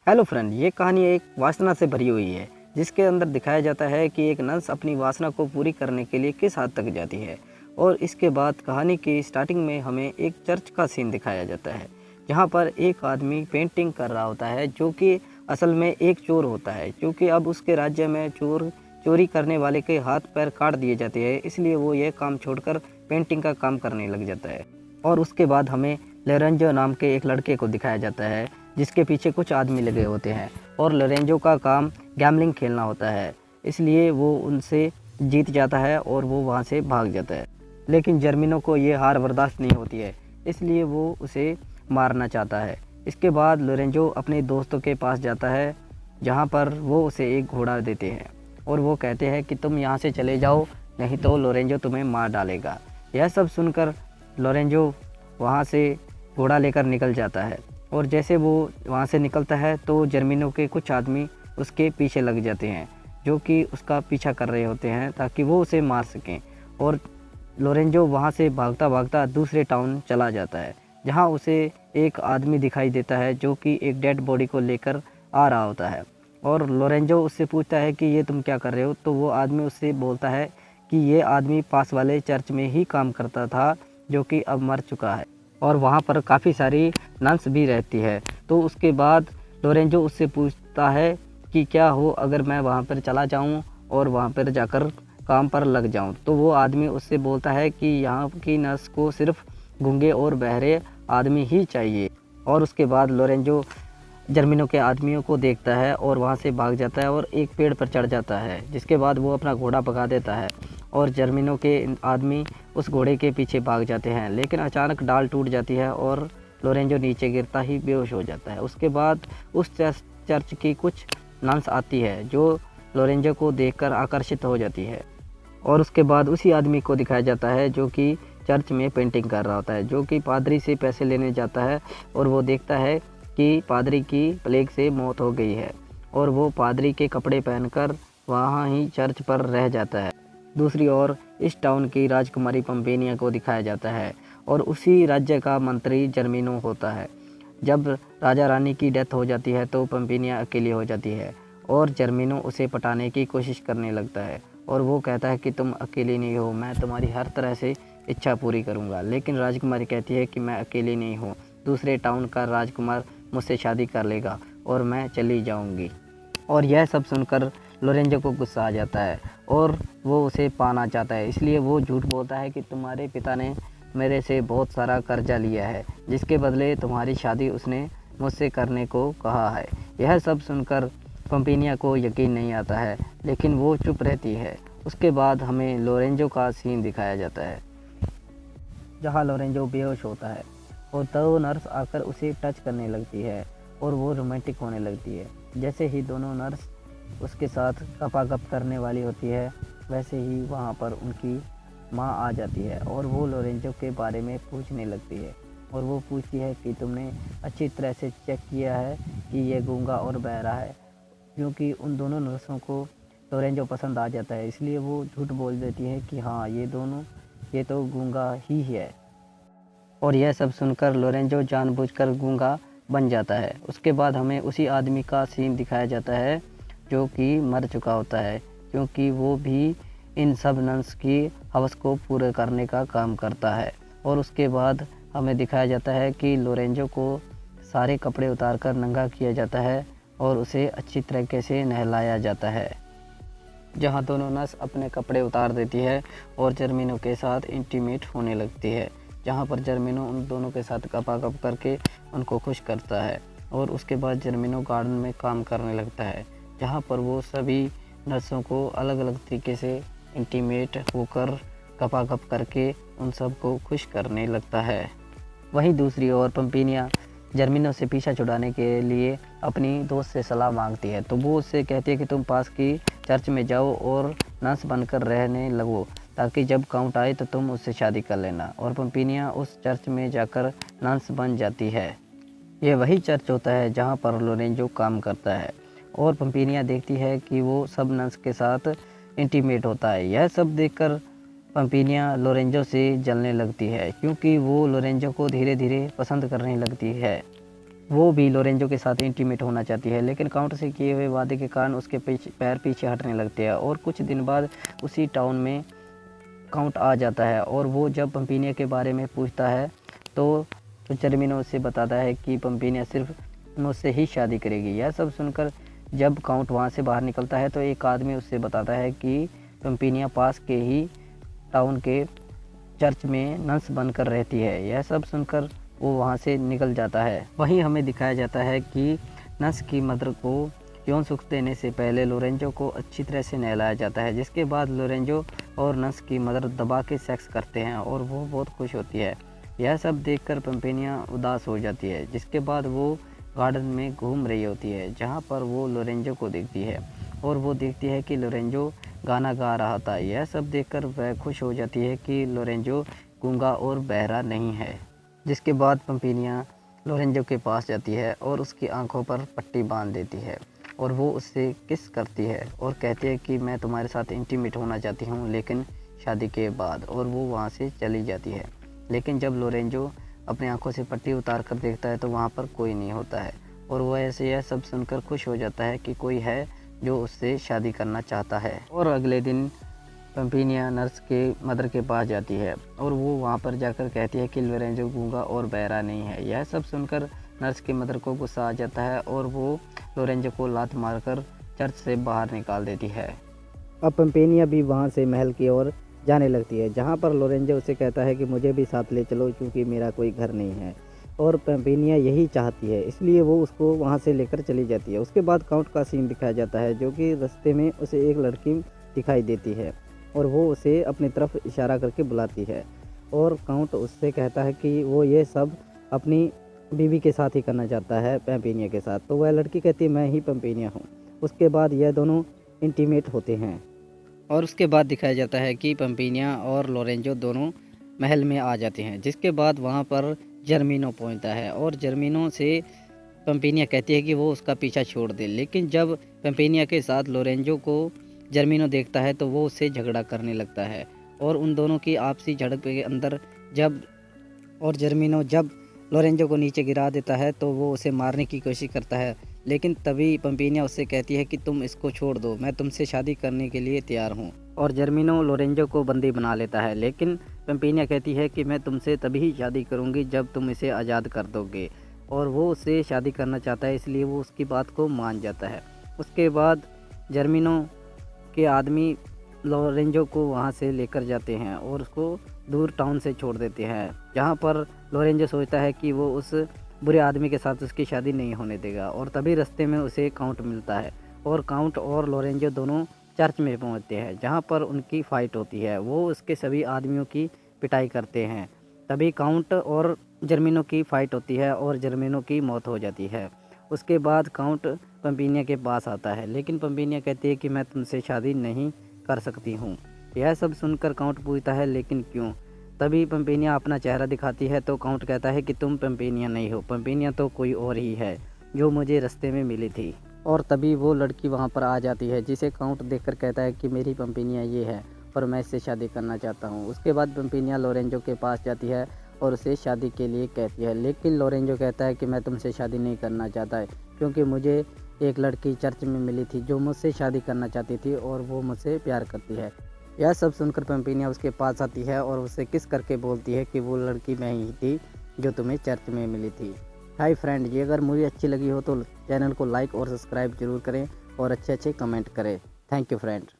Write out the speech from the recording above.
Hello friend, ये कहानी एक वासना से भरी हुई है जिसके अंदर दिखाया जाता है कि एक नर्स अपनी वासना को पूरी करने के लिए किस हद तक जाती है। और इसके बाद कहानी की स्टार्टिंग में हमें एक चर्च का सीन दिखाया जाता है जहाँ पर एक आदमी पेंटिंग कर रहा होता है जो कि असल में एक चोर होता है, क्योंकि अब उसके राज्य में चोरी करने वाले के हाथ पैर काट दिए जाते हैं, इसलिए वो ये काम छोड़कर पेंटिंग का काम करने लग जाता है। और उसके बाद हमें लोरेंजो नाम के एक लड़के को दिखाया जाता है जिसके पीछे कुछ आदमी लगे होते हैं और लोरेंजो का काम गैम्बलिंग खेलना होता है, इसलिए वो उनसे जीत जाता है और वो वहाँ से भाग जाता है। लेकिन जर्मिनो को ये हार बर्दाश्त नहीं होती है, इसलिए वो उसे मारना चाहता है। इसके बाद लोरेंजो अपने दोस्तों के पास जाता है जहाँ पर वो उसे एक घोड़ा देते हैं और वो कहते हैं कि तुम यहाँ से चले जाओ, नहीं तो लोरेंजो तुम्हें मार डालेगा। यह सब सुनकर लोरेंजो वहाँ से घोड़ा लेकर निकल जाता है और जैसे वो वहाँ से निकलता है तो जर्मिनो के कुछ आदमी उसके पीछे लग जाते हैं जो कि उसका पीछा कर रहे होते हैं ताकि वो उसे मार सकें। और लोरेंजो वहाँ से भागता भागता दूसरे टाउन चला जाता है जहाँ उसे एक आदमी दिखाई देता है जो कि एक डेड बॉडी को लेकर आ रहा होता है। और लोरेंजो उससे पूछता है कि ये तुम क्या कर रहे हो, तो वो आदमी उससे बोलता है कि ये आदमी पास वाले चर्च में ही काम करता था जो कि अब मर चुका है और वहाँ पर काफ़ी सारी नन्स भी रहती है। तो उसके बाद लोरेंजो उससे पूछता है कि क्या हो अगर मैं वहाँ पर चला जाऊँ और वहाँ पर जाकर काम पर लग जाऊँ। तो वो आदमी उससे बोलता है कि यहाँ की नर्स को सिर्फ गूंगे और बहरे आदमी ही चाहिए। और उसके बाद लोरेंजो जर्मिनो के आदमियों को देखता है और वहाँ से भाग जाता है और एक पेड़ पर चढ़ जाता है, जिसके बाद वो अपना घोड़ा भगा देता है और जर्मिनो के आदमी उस घोड़े के पीछे भाग जाते हैं। लेकिन अचानक डाल टूट जाती है और लोरेंजो नीचे गिरता ही बेहोश हो जाता है। उसके बाद उस चर्च की कुछ नन्स आती है जो लोरेंजो को देखकर आकर्षित हो जाती है और उसके बाद उसी आदमी को दिखाया जाता है जो कि चर्च में पेंटिंग कर रहा होता है, जो कि पादरी से पैसे लेने जाता है और वो देखता है कि पादरी की प्लेग से मौत हो गई है और वो पादरी के कपड़े पहनकर वहाँ ही चर्च पर रह जाता है। दूसरी ओर इस टाउन की राजकुमारी पंपेनिया को दिखाया जाता है और उसी राज्य का मंत्री जर्मिनो होता है। जब राजा रानी की डेथ हो जाती है तो पंपेनिया अकेली हो जाती है और जर्मिनो उसे पटाने की कोशिश करने लगता है और वो कहता है कि तुम अकेली नहीं हो, मैं तुम्हारी हर तरह से इच्छा पूरी करूँगा। लेकिन राजकुमारी कहती है कि मैं अकेली नहीं हूँ, दूसरे टाउन का राजकुमार मुझसे शादी कर लेगा और मैं चली जाऊँगी। और यह सब सुनकर लोरेंजो को गुस्सा आ जाता है और वो उसे पाना चाहता है, इसलिए वो झूठ बोलता है कि तुम्हारे पिता ने मेरे से बहुत सारा कर्जा लिया है जिसके बदले तुम्हारी शादी उसने मुझसे करने को कहा है। यह सब सुनकर पंपेनिया को यकीन नहीं आता है, लेकिन वो चुप रहती है। उसके बाद हमें लोरेंजो का सीन दिखाया जाता है जहाँ लोरेंजो बेहोश होता है और दो नर्स आकर उसे टच करने लगती है और वो रोमांटिक होने लगती है। जैसे ही दोनों नर्स उसके साथ गपागप करने वाली होती है वैसे ही वहाँ पर उनकी माँ आ जाती है और वो लोरेंजो के बारे में पूछने लगती है और वो पूछती है कि तुमने अच्छी तरह से चेक किया है कि ये गूंगा और बहरा है, क्योंकि उन दोनों नर्सों को लोरेंजो पसंद आ जाता है, इसलिए वो झूठ बोल देती है कि हाँ ये तो गूंगा ही है। और यह सब सुनकर लोरेंजो जानबूझकर गूंगा बन जाता है। उसके बाद हमें उसी आदमी का सीन दिखाया जाता है जो कि मर चुका होता है, क्योंकि वो भी इन सब नन्स की हवस को पूरे करने का काम करता है। और उसके बाद हमें दिखाया जाता है कि लोरेंजो को सारे कपड़े उतारकर नंगा किया जाता है और उसे अच्छी तरीके से नहलाया जाता है, जहाँ दोनों नर्स अपने कपड़े उतार देती है और जर्मिनो के साथ इंटीमेट होने लगती है, जहाँ पर जर्मिनो उन दोनों के साथ गपागप करके उनको खुश करता है। और उसके बाद जर्मिनो गार्डन में काम करने लगता है जहाँ पर वो सभी नर्सों को अलग अलग तरीके से इंटीमेट होकर गपागप करके उन सबको खुश करने लगता है। वहीं दूसरी ओर पंपेनिया जर्मिनो से पीछा छुड़ाने के लिए अपनी दोस्त से सलाह मांगती है, तो वो उससे कहती है कि तुम पास की चर्च में जाओ और नर्स बनकर रहने लगो ताकि जब काउंट आए तो तुम उससे शादी कर लेना। और पंपेनिया उस चर्च में जाकर नर्स बन जाती है। यह वही चर्च होता है जहाँ पर लोरेंजो काम करता है और पंपेनिया देखती है कि वो सब नर्स के साथ इंटीमेट होता है। यह सब देखकर पंपेनिया लोरेंजो से जलने लगती है, क्योंकि वो लोरेंजो को धीरे धीरे पसंद करने लगती है। वो भी लोरेंजो के साथ इंटीमेट होना चाहती है, लेकिन काउंट से किए हुए वादे के कारण उसके पैर पीछे हटने लगते हैं। और कुछ दिन बाद उसी टाउन में काउंट आ जाता है और वो जब पंपीनिया के बारे में पूछता है तो जर्मिनो उससे बताता है कि पंपीनिया सिर्फ मुझसे ही शादी करेगी। यह सब सुनकर जब काउंट वहाँ से बाहर निकलता है तो एक आदमी उससे बताता है कि पंपीनिया पास के ही टाउन के चर्च में नंस बनकर रहती है। यह सब सुनकर वो वहाँ से निकल जाता है। वहीं हमें दिखाया जाता है कि नंस की मदर को यौन सुख देने से पहले लोरेंजो को अच्छी तरह से नहलाया जाता है, जिसके बाद लोरेंजो और नंस की मदर दबा के सेक्स करते हैं और वो बहुत खुश होती है। यह सब देखकर पंपीनिया उदास हो जाती है, जिसके बाद वो गार्डन में घूम रही होती है, जहाँ पर वो लोरेंजो को देखती है और वो देखती है कि लोरेंजो गाना गा रहा था। यह सब देखकर वह खुश हो जाती है कि लोरेंजो गूंगा और बहरा नहीं है। जिसके बाद पंपीनिया लोरेंजो के पास जाती है और उसकी आंखों पर पट्टी बांध देती है और वो उससे किस करती है और कहती है कि मैं तुम्हारे साथ इंटीमेट होना चाहती हूँ, लेकिन शादी के बाद। और वो वहाँ से चली जाती है। लेकिन जब लोरेंजो अपनी आंखों से पट्टी उतार कर देखता है तो वहाँ पर कोई नहीं होता है और वह ऐसे यह सब सुनकर खुश हो जाता है कि कोई है जो उससे शादी करना चाहता है। और अगले दिन पंपीनिया नर्स के मदर के पास जाती है और वो वहाँ पर जाकर कहती है कि लोरेंजो गूंगा और बहरा नहीं है। यह सब सुनकर नर्स के मदर को गुस्सा आ जाता है और वो लोरेंजो को लात मारकर चर्च से बाहर निकाल देती है। अब पंपीनिया भी वहाँ से महल की ओर जाने लगती है, जहाँ पर लोरेंजो उसे कहता है कि मुझे भी साथ ले चलो क्योंकि मेरा कोई घर नहीं है। और पंपीनिया यही चाहती है, इसलिए वो उसको वहाँ से लेकर चली जाती है। उसके बाद काउंट का सीन दिखाया जाता है, जो कि रास्ते में उसे एक लड़की दिखाई देती है और वो उसे अपनी तरफ इशारा करके बुलाती है और काउंट उससे कहता है कि वो ये सब अपनी बीवी के साथ ही करना चाहता है, पंपीनिया के साथ। तो वह लड़की कहती है मैं ही पंपीनिया हूँ। उसके बाद यह दोनों इंटीमेट होते हैं और उसके बाद दिखाया जाता है कि पंपीनिया और लोरेंजो दोनों महल में आ जाते हैं, जिसके बाद वहाँ पर जर्मिनो पहुँचता है और जर्मिनो से पंपीनिया कहती है कि वो उसका पीछा छोड़ दे। लेकिन जब पंपीनिया के साथ लोरेंजो को जर्मिनो देखता है तो वो उससे झगड़ा करने लगता है और उन दोनों की आपसी झड़प के अंदर जर्मिनो जब लोरेंजो को नीचे गिरा देता है तो वो उसे मारने की कोशिश करता है। लेकिन तभी पंपीनिया उससे कहती है कि तुम इसको छोड़ दो, मैं तुमसे शादी करने के लिए तैयार हूँ। और जर्मिनो लोरेंजो को बंदी बना लेता है, लेकिन पंपीनिया कहती है कि मैं तुमसे तभी शादी करूँगी जब तुम इसे आज़ाद कर दोगे। और वो उससे शादी करना चाहता है, इसलिए वो उसकी बात को मान जाता है। उसके बाद जर्मिनो के आदमी लोरेंजो को वहाँ से लेकर जाते हैं और उसको दूर टाउन से छोड़ देते हैं, जहाँ पर लोरेंजो सोचता है कि वो उस बुरे आदमी के साथ उसकी शादी नहीं होने देगा। और तभी रास्ते में उसे काउंट मिलता है और काउंट और लोरेंजो दोनों चर्च में पहुँचते हैं, जहाँ पर उनकी फ़ाइट होती है। वो उसके सभी आदमियों की पिटाई करते हैं। तभी काउंट और जर्मिनो की फ़ाइट होती है और जर्मिनो की मौत हो जाती है। उसके बाद काउंट पंपीनिया के पास आता है, लेकिन पंपीनिया कहती है कि मैं तुमसे शादी नहीं कर सकती हूँ। यह सब सुनकर काउंट पूछता है लेकिन क्यों। तभी पंपीनिया अपना चेहरा दिखाती है तो काउंट कहता है कि तुम पंपीनिया नहीं हो, पंपीनिया तो कोई और ही है जो मुझे रास्ते में मिली थी। और तभी वो लड़की वहाँ पर आ जाती है, जिसे काउंट देखकर कहता है कि मेरी पंपीनिया ये है और मैं इससे शादी करना चाहता हूँ। उसके बाद पंपीनिया लोरेंजो के पास जाती है और उसे शादी के लिए कहती है, लेकिन लोरेंजो कहता है कि मैं तुमसे शादी नहीं करना चाहता है, क्योंकि मुझे एक लड़की चर्च में मिली थी जो मुझसे शादी करना चाहती थी और वो मुझसे प्यार करती है। यह सब सुनकर पंपीनिया उसके पास आती है और उसे किस करके बोलती है कि वो लड़की मैं ही थी जो तुम्हें चर्च में मिली थी। हाय फ्रेंड, ये अगर मूवी अच्छी लगी हो तो चैनल को लाइक और सब्सक्राइब जरूर करें और अच्छे कमेंट करें। Thank you friend.